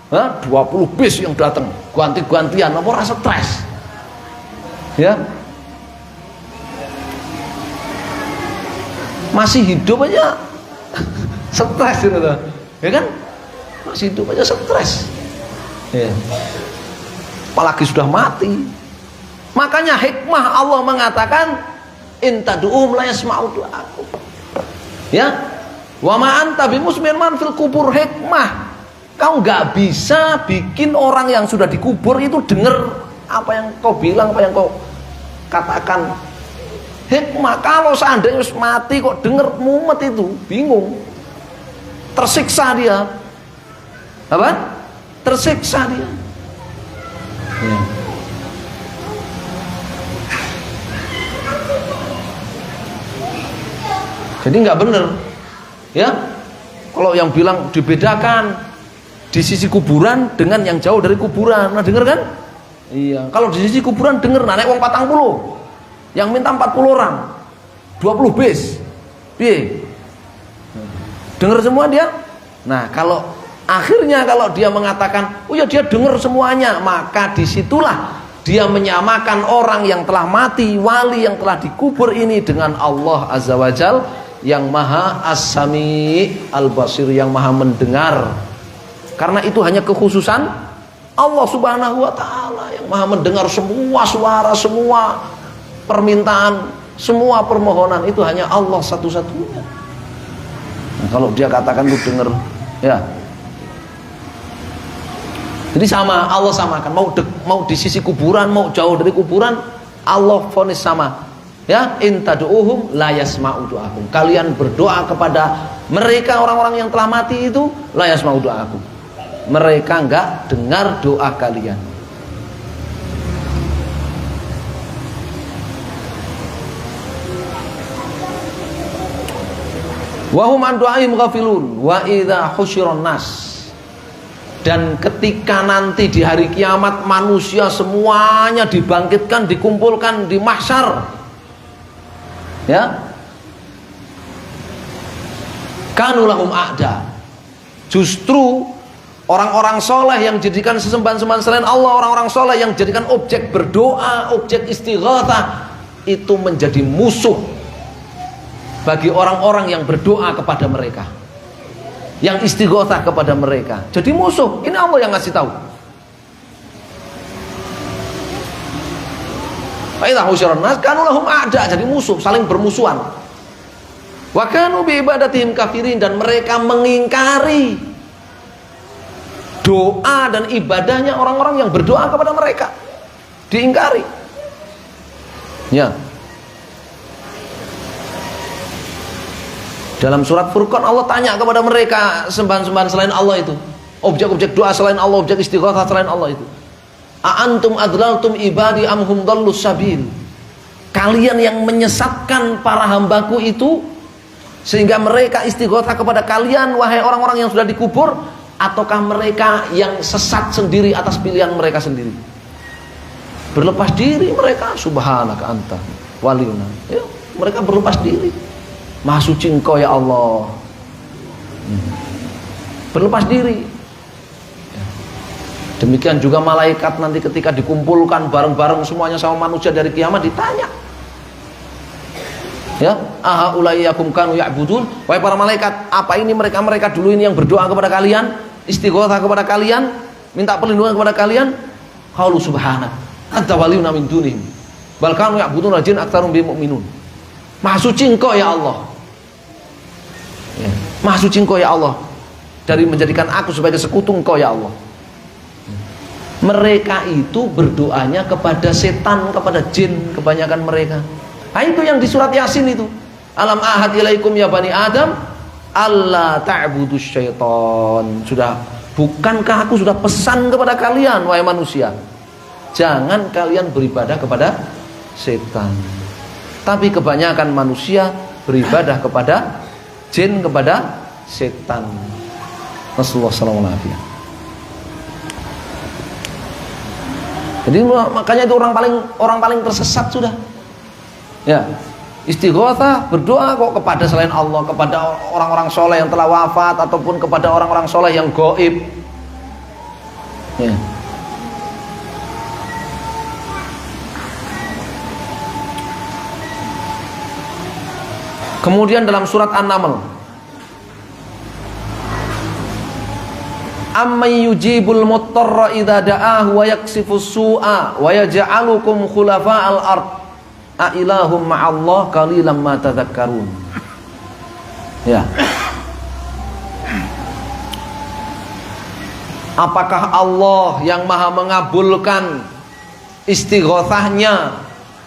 Hah? 20 bis yang datang, ganti-gantian apa ora stres. Ya. Masih hidup aja stres gitu loh. Ya kan? Masih hidup aja stres. Ya. Apalagi sudah mati. Makanya hikmah Allah mengatakan in tad'um la yasma'u du'akum. Ya. Wa ma anta bimusmin man fil kubur. Hikmah. Kau nggak bisa bikin orang yang sudah dikubur itu dengar apa yang kau bilang, apa yang kau katakan. Hikmah, kalau seandainya mati kok dengar mumet itu, bingung. Tersiksa dia. Apa? Tersiksa dia. Ya. Jadi nggak benar, ya. Kalau yang bilang dibedakan di sisi kuburan dengan yang jauh dari kuburan, nah dengar kan? Iya. Kalau di sisi kuburan dengar, nah nek wong 40, yang minta 40 orang, 20 bis, piye? Dengar semua dia? Nah kalau akhirnya kalau dia mengatakan, oh ya dia dengar semuanya, maka disitulah dia menyamakan orang yang telah mati, wali yang telah dikubur ini dengan Allah Azza wa Jal yang maha as-sami al-basir, yang maha mendengar. Karena itu hanya kekhususan Allah Subhanahu wa ta'ala yang maha mendengar semua suara, semua permintaan, semua permohonan. Itu hanya Allah satu-satunya. Nah, kalau dia katakan lu dengar, ya. Jadi sama, Allah samakan, mau di sisi kuburan, mau jauh dari kuburan, Allah vonis sama. Ya, in tad'uhum la yasma'u du'akum. Kalian berdoa kepada mereka, orang-orang yang telah mati itu, la yasma'u du'akum. Mereka enggak dengar doa kalian. Wa hum an du'aihim ghafilun wa idza husyiran nas. Dan ketika nanti di hari kiamat manusia semuanya dibangkitkan, dikumpulkan di mahsyar, ya, kanu lahum a'da. Justru orang-orang soleh yang jadikan sesembahan-sembahan selain Allah, orang-orang soleh yang jadikan objek berdoa, objek istighatsah, itu menjadi musuh bagi orang-orang yang berdoa kepada mereka, yang istighatsah kepada mereka. Jadi musuh. Ini Allah yang ngasih tahu. Fa'idha husyiran nas kanu lahum a'da, jadi musuh, saling bermusuhan. Wa kanu bi ibadatihim kafirin, dan mereka mengingkari doa dan ibadahnya orang-orang yang berdoa kepada mereka. Diingkari. Ya. Dalam surat Furqan Allah tanya kepada mereka sembahan-sembahan selain Allah itu, objek-objek doa selain Allah, objek istighatsah selain Allah itu. A'antum adlaltum ibadi am hum dallus sabil. Kalian yang menyesatkan para hambaku itu sehingga mereka istighatsah kepada kalian, wahai orang-orang yang sudah dikubur, ataukah mereka yang sesat sendiri atas pilihan mereka sendiri? Berlepas diri mereka, subhanaka anta waliyuna. Ya, mereka berlepas diri. Maha suci Engkau ya Allah. Berlepas diri. Demikian juga malaikat nanti ketika dikumpulkan bareng-bareng semuanya sama manusia dari kiamat ditanya. Ya, aha ulaiyakum kanu ya'budun. Wahai para malaikat, apa ini mereka-mereka dulu ini yang berdoa kepada kalian, istighatsah kepada kalian, minta perlindungan kepada kalian? Qalu subhanak, anta waliyuna min dunihim. Bal kanu ya'budun rajin aktsarum bihim mu'minun. Maha suci Engkau ya Allah. Ya. Maha suci Engkau ya Allah dari menjadikan aku sebagai sekutu Engkau ya Allah. Mereka itu berdoanya kepada setan, kepada jin, kebanyakan mereka. Nah itu yang di surat Yasin itu. Alam ahad ilaikum ya bani Adam alla ta'budus syaitan. Sudah, bukankah aku sudah pesan kepada kalian wahai manusia, jangan kalian beribadah kepada setan. Tapi kebanyakan manusia beribadah kepada jin kepada setan. Rasulullah sallallahu alaihi wasallam. Jadi makanya itu orang paling tersesat sudah. Ya. Istighatsah, berdoa kok kepada selain Allah, kepada orang-orang soleh yang telah wafat ataupun kepada orang-orang soleh yang gaib. Ya. Kemudian dalam surat An-Naml, amman yujibul muttarra idza da'ahu wa yaksifus su'a wa yaj'alukum khulafa'al ard a ilahum ma'allah qalilan ma tadhakkarun. Ya. Apakah Allah yang maha mengabulkan istighatsahnya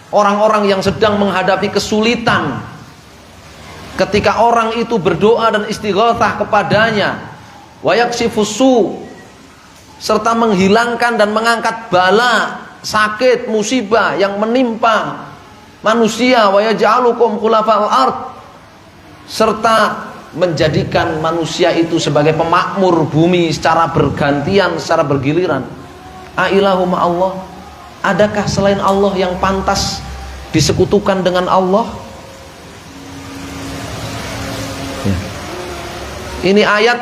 orang-orang yang sedang menghadapi kesulitan, ketika orang itu berdoa dan istighatsah kepadanya, wa yakshifus su, serta menghilangkan dan mengangkat bala, sakit, musibah yang menimpa manusia, wa yaj'alukum khulafa'al ard, serta menjadikan manusia itu sebagai pemakmur bumi secara bergantian, secara bergiliran. A ilahum Allah, adakah selain Allah yang pantas disekutukan dengan Allah? Ya. Ini ayat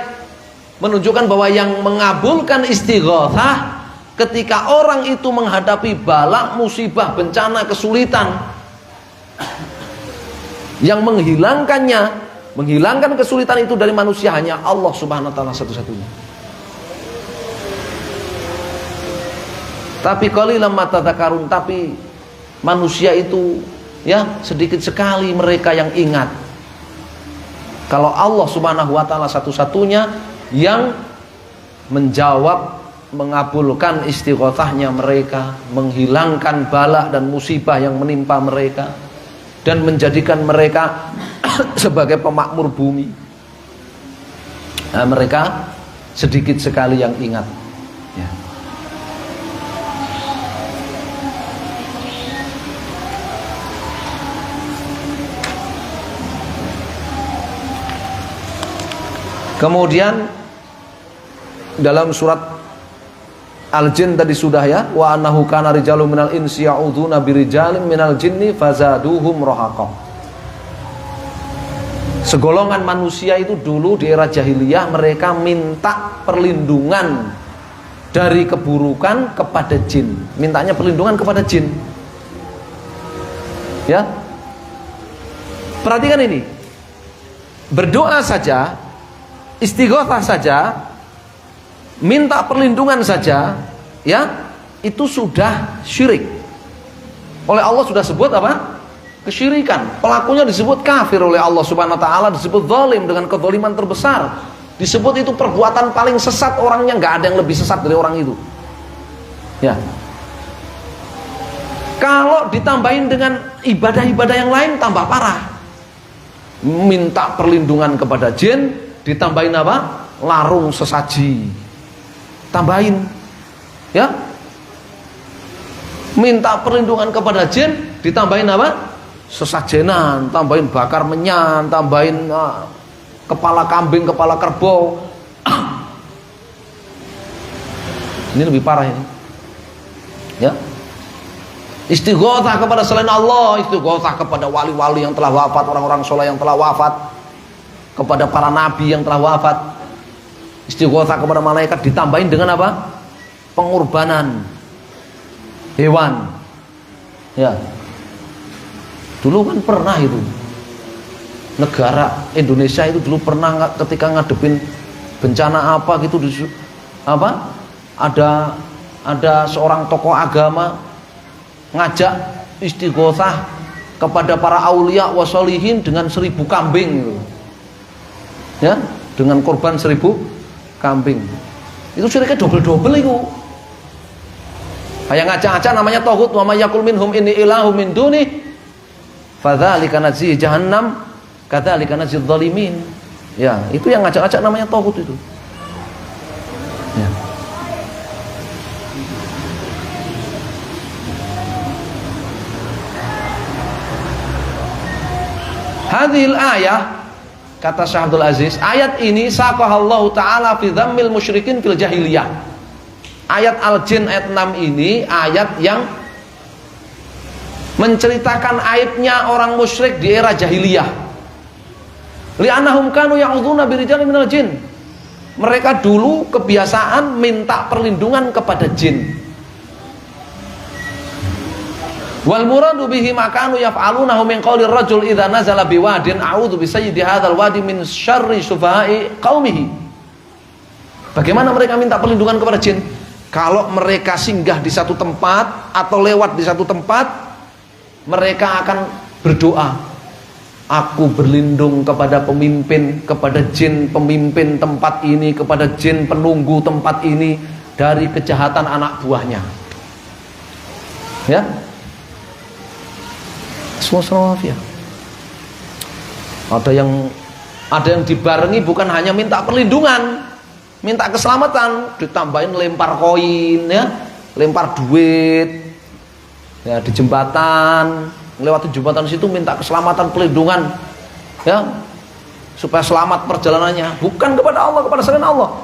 menunjukkan bahwa yang mengabulkan istighatsah ketika orang itu menghadapi bala, musibah, bencana, kesulitan, yang menghilangkan kesulitan itu dari manusia hanya Allah Subhanahu wa taala satu-satunya. Tapi qalilan ma tadzakarun, tapi manusia itu ya sedikit sekali mereka yang ingat kalau Allah Subhanahu wa taala satu-satunya yang menjawab, mengabulkan istighatsahnya mereka, menghilangkan bala dan musibah yang menimpa mereka, dan menjadikan mereka sebagai pemakmur bumi. Nah, mereka sedikit sekali yang ingat. Ya. Kemudian dalam surat Al-Jin tadi sudah ya, wa annahu kana rijalun minal insi ya'udzuuna birijalin minal jinni fazaduhum rahaqa. Segolongan manusia itu dulu di era jahiliyah mereka minta perlindungan dari keburukan kepada jin. Mintanya perlindungan kepada jin. Ya. Perhatikan ini. Berdoa saja, istighatsah saja, minta perlindungan saja, ya, itu sudah syirik. Oleh Allah sudah sebut apa? Kesyirikan. Pelakunya disebut kafir oleh Allah Subhanahu wa taala, disebut zalim dengan kezaliman terbesar. Disebut itu perbuatan paling sesat, orangnya nggak ada yang lebih sesat dari orang itu. Ya. Kalau ditambahin dengan ibadah-ibadah yang lain tambah parah. Minta perlindungan kepada jin, ditambahin apa? Larung sesaji. Tambahin. Ya. Minta perlindungan kepada jin, ditambahin apa? Sesajenan, tambahin bakar menyan, tambahin kepala kambing, kepala kerbau. Ini lebih parah ini. Ya. Istighatsah kepada selain Allah, istighatsah kepada wali-wali yang telah wafat, orang-orang soleh yang telah wafat, kepada para nabi yang telah wafat. Istighatsah kepada malaikat, ditambahin dengan apa? Pengorbanan hewan. Ya. Dulu kan pernah itu negara Indonesia itu dulu pernah ketika ngadepin bencana apa gitu, apa ada seorang tokoh agama ngajak istighatsah kepada para aulia wasolihin dengan 1000 kambing gitu. Ya, dengan korban 1000 kambing. Itu syiriknya double-double itu. Kayak ngajak-ngajak namanya tauhid, wa may yaqul minhum inni ilahu min duni fadzalika najzi jahannam kadzalika najzi dzalimin. Ya, itu yang ngajak-ngajak namanya tauhid itu. Ya. Hadhil ayah, kata Syekh Abdul Aziz, ayat ini saqahallahu taala fi dhammil musyrikin fil jahiliyah. Ayat Al-Jin ayat 6 ini ayat yang menceritakan aibnya orang musyrik di era jahiliyah. Li'annahum kanu ya'udzuuna birijalin minal jin. Mereka dulu kebiasaan minta perlindungan kepada jin. Wal muradu bihi ma kanu yaf'alunahu min qawlir rajul idza nazala biwadin a'udzu bi sayyidi hadzal wadi min syarri syufaha'i qaumihi. Bagaimana mereka minta perlindungan kepada jin? Kalau mereka singgah di satu tempat atau lewat di satu tempat, mereka akan berdoa, aku berlindung kepada pemimpin, kepada jin pemimpin tempat ini, kepada jin penunggu tempat ini dari kejahatan anak buahnya. Ya. Subhanallah. Ada yang dibarengi bukan hanya minta perlindungan, minta keselamatan, ditambahin lempar koin, ya, lempar duit, ya, di jembatan, melewati jembatan situ minta keselamatan, perlindungan, ya, supaya selamat perjalanannya. Bukan kepada Allah, kepada selain Allah.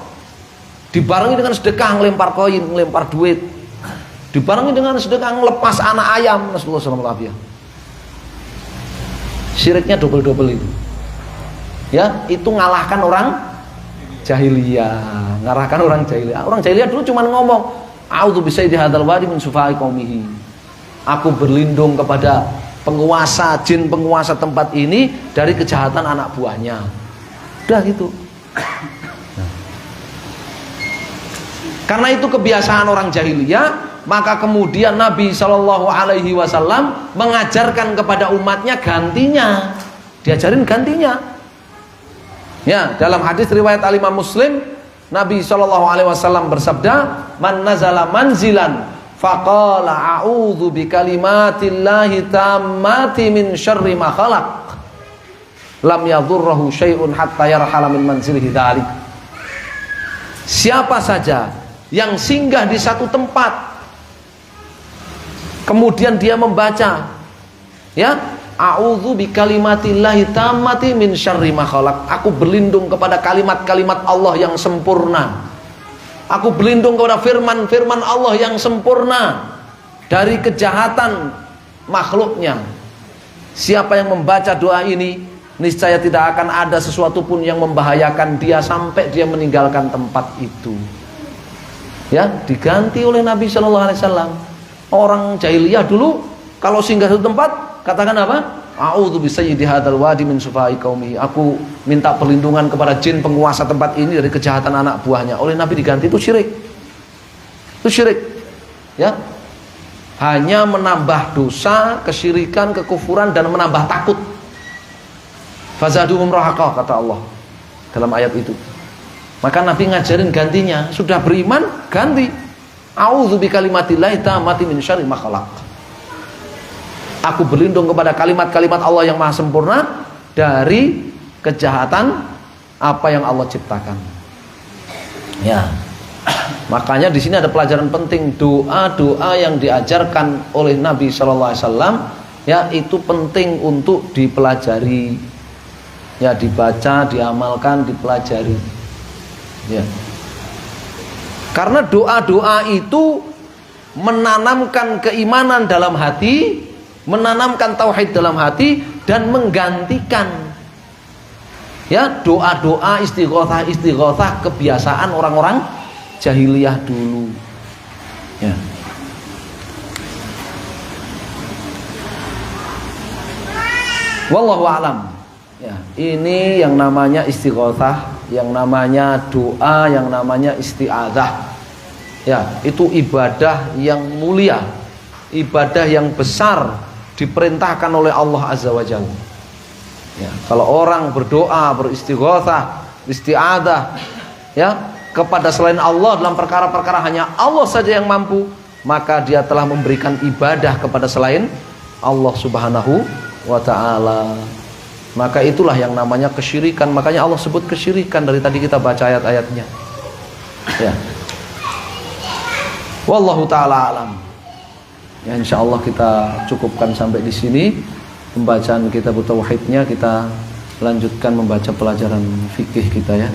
Dibarengi dengan sedekah, ngelempar koin, ngelempar duit. Dibarengi dengan sedekah ngelepas anak ayam. Nasallallahu alaihi wasallam. Syiriknya double-double itu. Ya, itu ngalahkan orang jahiliyah, ngalahkan orang jahiliyah. Orang jahiliyah dulu cuma ngomong, a'udzu bisayyidi hadzal wadi min sufai qaumihi. Aku berlindung kepada penguasa jin, penguasa tempat ini dari kejahatan anak buahnya. Udah gitu. Karena itu kebiasaan orang jahiliyah, maka kemudian Nabi Shallallahu Alaihi Wasallam mengajarkan kepada umatnya gantinya, diajarin gantinya. Ya, dalam hadis riwayat Al-Imam Muslim, Nabi Shallallahu Alaihi Wasallam bersabda, "Man nazala manzilan, faqala a'udzu bikalimatillahi tammati min syarri ma khalaq, lam yadhurruhu syai'un hatta yarhala min manzilihi dzalik." Siapa saja yang singgah di satu tempat, kemudian dia membaca, ya, a'udzu bikalimatillahi tammati min syarri ma khalaq. Aku berlindung kepada kalimat-kalimat Allah yang sempurna. Aku berlindung kepada firman-firman Allah yang sempurna dari kejahatan makhluknya. Siapa yang membaca doa ini, niscaya tidak akan ada sesuatu pun yang membahayakan dia sampai dia meninggalkan tempat itu. Ya, diganti oleh Nabi Shallallahu Alaihi Wasallam. Orang jahiliyah dulu kalau singgah satu tempat katakan apa? A'udzu bisayyidi hadzal wadi min sufai qaumihi. Aku minta perlindungan kepada jin penguasa tempat ini dari kejahatan anak buahnya. Oleh Nabi diganti, itu syirik. Itu syirik. Ya. Hanya menambah dosa, kesyirikan, kekufuran dan menambah takut. Fazaduhum rahaqa, kata Allah dalam ayat itu. Maka Nabi ngajarin gantinya, sudah beriman ganti. A'udzu bikalimatillahi tammati min syarri ma khalaq. Aku berlindung kepada kalimat-kalimat Allah yang maha sempurna dari kejahatan apa yang Allah ciptakan. Ya. Makanya di sini ada pelajaran penting, doa-doa yang diajarkan oleh Nabi Shallallahu Alaihi Wasallam, ya, itu penting untuk dipelajari, ya, dibaca, diamalkan, dipelajari. Ya. Karena doa-doa itu menanamkan keimanan dalam hati, menanamkan tauhid dalam hati, dan menggantikan, ya, doa-doa istighothah kebiasaan orang-orang jahiliyah dulu. Ya. Wallahu a'lam. Ya, ini yang namanya istighothah, yang namanya doa, yang namanya isti'adzah. Ya, itu ibadah yang mulia, ibadah yang besar, diperintahkan oleh Allah Azza wa Jalla. Ya, kalau orang berdoa, beristighothah, isti'adzah, ya, kepada selain Allah dalam perkara-perkara hanya Allah saja yang mampu, maka dia telah memberikan ibadah kepada selain Allah Subhanahu wa ta'ala. Maka itulah yang namanya kesyirikan. Makanya Allah sebut kesyirikan dari tadi kita baca ayat-ayatnya. Ya. Wallahu ta'ala alam. Ya, insyaallah kita cukupkan sampai di sini pembacaan kitab tauhidnya, kita lanjutkan membaca pelajaran fikih kita ya.